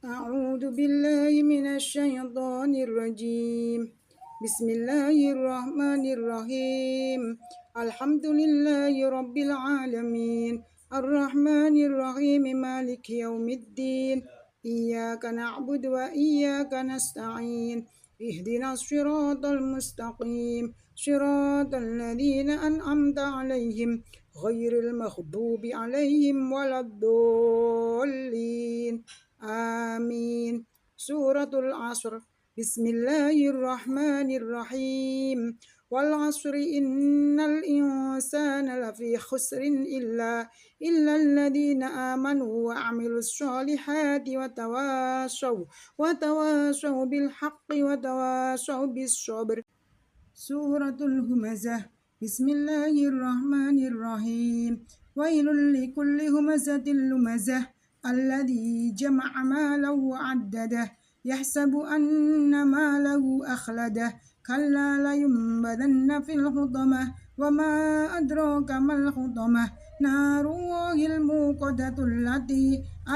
أعوذ بالله من الشيطان الرجيم. بسم الله الرحمن الرحيم. الحمد لله رب العالمين، الرحمن الرحيم، مالك يوم الدين. إياك نعبد وإياك نستعين. اهدنا الصراط المستقيم، صراط الذين أنعمت عليهم غير المغضوب عليهم ولا الضالين. آمين. سورة العصر. بسم الله الرحمن الرحيم. والعصر إن الإنسان لفي خسر إلا الذين آمنوا وعملوا الصالحات وتواصوا بالحق وتواصوا بالصبر. سورة الهمزة. بسم الله الرحمن الرحيم. ويل لكل همزة لمزة الذي جمع ماله وعدده يحسب أن ماله أخلده كلا لينبذن في الحطمة وما أدراك ما الحطمة نار الله الموقدة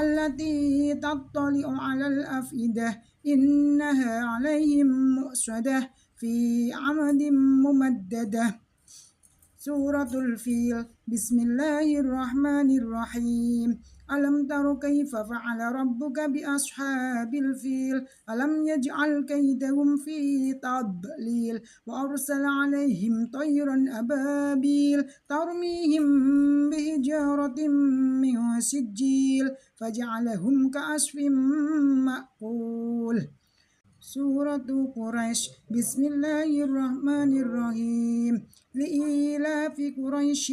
التي تطلع على الأفئدة إنها عليهم مؤصدة في عمد ممددة. سورة الفيل. بسم الله الرحمن الرحيم. ألم تر كيف فعل ربك بأصحاب الفيل ألم يجعل كيدهم في تضليل وأرسل عليهم طيرا أبابيل ترميهم بحجارة من سجيل فجعلهم كعصف مأكول. سورة قريش. بسم الله الرحمن الرحيم. لإيلاف قريش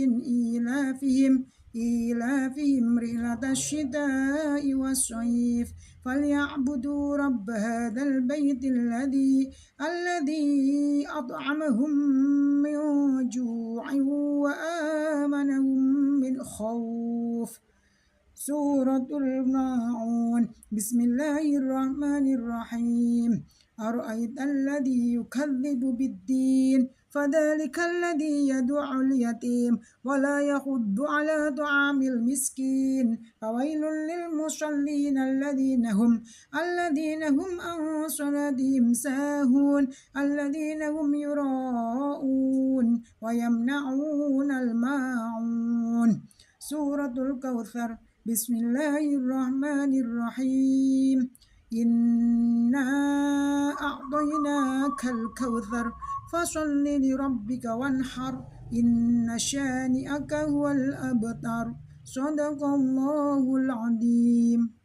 إيلافهم رحلة الشتاء والصيف فليعبدوا رب هذا البيت الذي أطعمهم من جوع وآمنهم من خوف. سورة الماعون. بسم الله الرحمن الرحيم. أرأيت الذي يكذب بالدين فذلك الذي يدع اليتيم ولا يحض على طعام المسكين فويل للمصلين الذين هم عن صلاتهم ساهون الذين هم يراءون ويمنعون الماعون. سورة الكوثر. بسم الله الرحمن الرحيم. إنا أعطيناك الكوثر فصل لربك وانحر إن شانئك هو الأبتر. صدق الله العظيم.